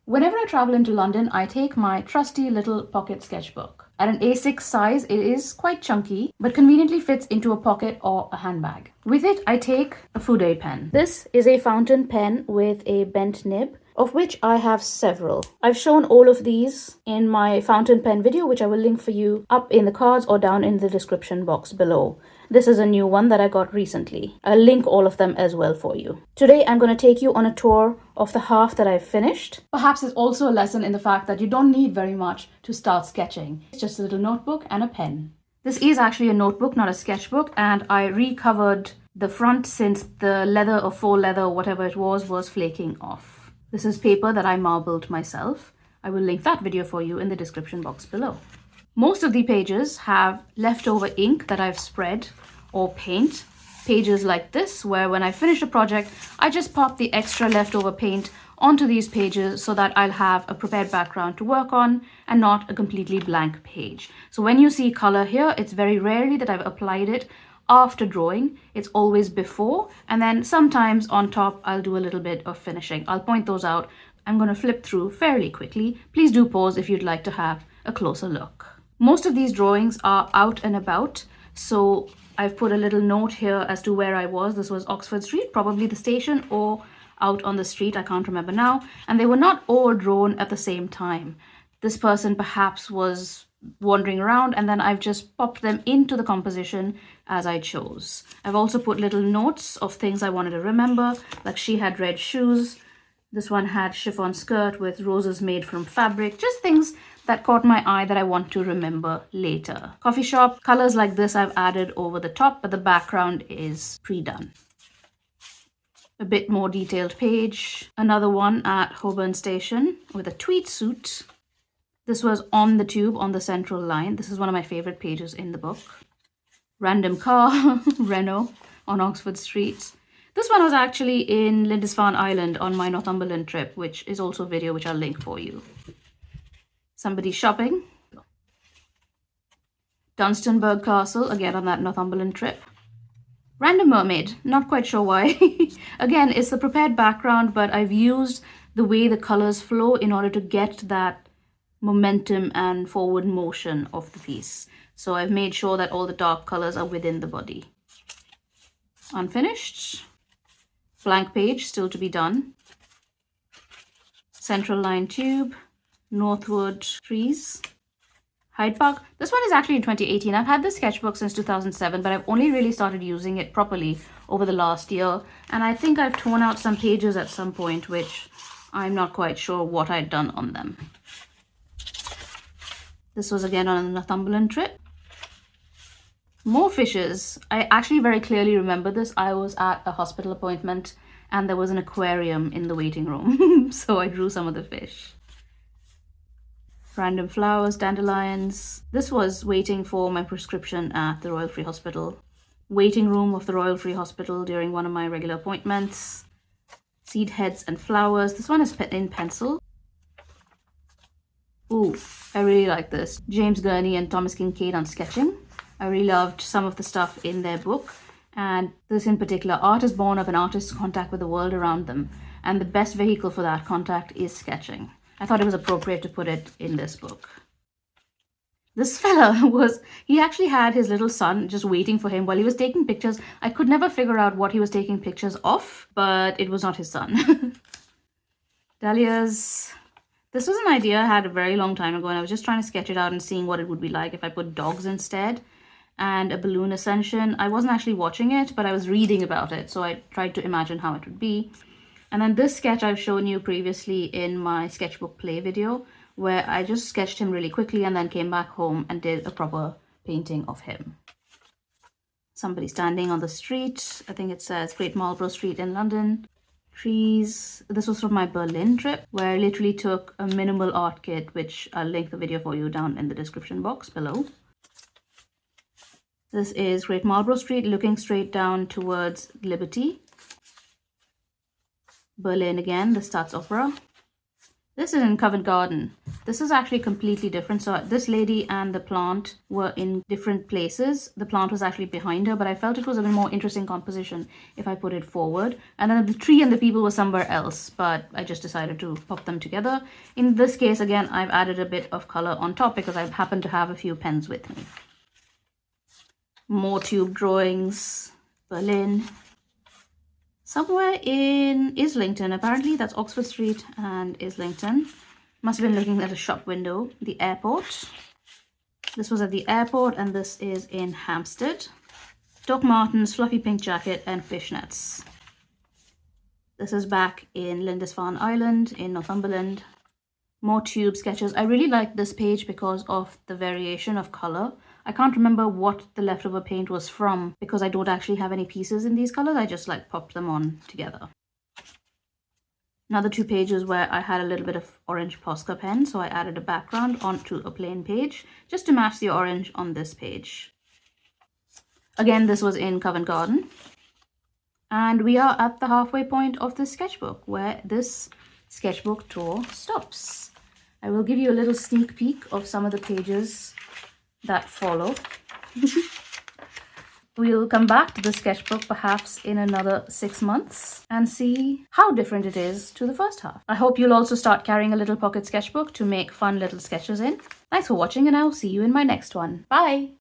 Whenever I travel into London, I take my trusty little pocket sketchbook. At an A6 size, it is quite chunky, but conveniently fits into a pocket or a handbag. With it, I take a Fude pen. This is a fountain pen with a bent nib, of which I have several. I've shown all of these in my fountain pen video, which I will link for you up in the cards or down in the description box below. This is a new one that I got recently. I'll link all of them as well for you. Today, I'm going to take you on a tour of the half that I've finished. Perhaps it's also a lesson in the fact that you don't need very much to start sketching. It's just a little notebook and a pen. This is actually a notebook, not a sketchbook, and I recovered the front since the leather or faux leather or whatever it was flaking off. This is paper that I marbled myself. I will link that video for you in the description box below. Most of the pages have leftover ink that I've spread or paint. Pages like this, where when I finish a project, I just pop the extra leftover paint onto these pages so that I'll have a prepared background to work on and not a completely blank page. So when you see color here, it's very rarely that I've applied it after drawing. It's always before, and then sometimes on top I'll do a little bit of finishing. I'll point those out. I'm going to flip through fairly quickly. Please do pause if you'd like to have a closer look. Most of these drawings are out and about, so I've put a little note here as to where I was. This was Oxford Street, probably the station, or out on the street, I can't remember now. And they were not all drawn at the same time. This person perhaps was wandering around, and then I've just popped them into the composition as I chose. I've also put little notes of things I wanted to remember, like she had red shoes. This one had chiffon skirt with roses made from fabric, just things that caught my eye that I want to remember later. Coffee shop, colors like this I've added over the top, but the background is pre-done. A bit more detailed page. Another one at Holborn Station with a tweed suit. This was on the tube on the Central Line. This is one of my favorite pages in the book. Random car, Renault on Oxford Street. This one was actually in Lindisfarne Island on my Northumberland trip, which is also a video which I'll link for you. Somebody shopping. Dunstanburgh Castle, again on that Northumberland trip. Random mermaid, not quite sure why. Again, it's the prepared background, but I've used the way the colors flow in order to get that momentum and forward motion of the piece. So I've made sure that all the dark colors are within the body. Unfinished. Blank page, still to be done. Central Line tube. Northwood trees. Hyde Park. This one is actually in 2018. I've had this sketchbook since 2007, but I've only really started using it properly over the last year. And I think I've torn out some pages at some point, which I'm not quite sure what I'd done on them. This was again on a Northumberland trip. More fishes. I actually very clearly remember this. I was at a hospital appointment and there was an aquarium in the waiting room. So I drew some of the fish. Random flowers, dandelions. This was waiting for my prescription at the Royal Free Hospital. Waiting room of the Royal Free Hospital during one of my regular appointments. Seed heads and flowers. This one is in pencil. Ooh, I really like this. James Gurney and Thomas Kincaid on sketching. I really loved some of the stuff in their book. And this in particular, art is born of an artist's contact with the world around them. And the best vehicle for that contact is sketching. I thought it was appropriate to put it in this book. This fella he actually had his little son just waiting for him while he was taking pictures. I could never figure out what he was taking pictures of, but it was not his son. Dahlias. This was an idea I had a very long time ago, and I was just trying to sketch it out and seeing what it would be like if I put dogs instead. And a balloon ascension. I wasn't actually watching it, but I was reading about it, so I tried to imagine how it would be. And then this sketch I've shown you previously in my sketchbook play video, where I just sketched him really quickly and then came back home and did a proper painting of him. Somebody standing on the street. I think it says Great Marlborough Street in London. Trees. This was from my Berlin trip, where I literally took a minimal art kit, which I'll link the video for you down in the description box below. This is Great Marlborough Street looking straight down towards Liberty. Berlin again, the Staatsopera. This is in Covent Garden. This is actually completely different. So this lady and the plant were in different places. The plant was actually behind her, but I felt it was a bit more interesting composition if I put it forward. And then the tree and the people were somewhere else, but I just decided to pop them together. In this case, again, I've added a bit of color on top because I happen to have a few pens with me. More tube drawings, Berlin. Somewhere in Islington, apparently that's Oxford Street and Islington. Must have been looking at a shop window. The airport. This was at the airport and this is in Hampstead. Doc Martens, fluffy pink jacket and fishnets. This is back in Lindisfarne Island in Northumberland. More tube sketches. I really like this page because of the variation of color. I can't remember what the leftover paint was from because I don't actually have any pieces in these colors. I just like popped them on together. Another 2 pages where I had a little bit of orange Posca pen, so I added a background onto a plain page just to match the orange on this page. Again, this was in Covent Garden. And we are at the halfway point of this sketchbook where this sketchbook tour stops. I will give you a little sneak peek of some of the pages that follow. We'll come back to the sketchbook perhaps in another 6 months and see how different it is to the first half. I hope you'll also start carrying a little pocket sketchbook to make fun little sketches in. Thanks for watching and I'll see you in my next one. Bye!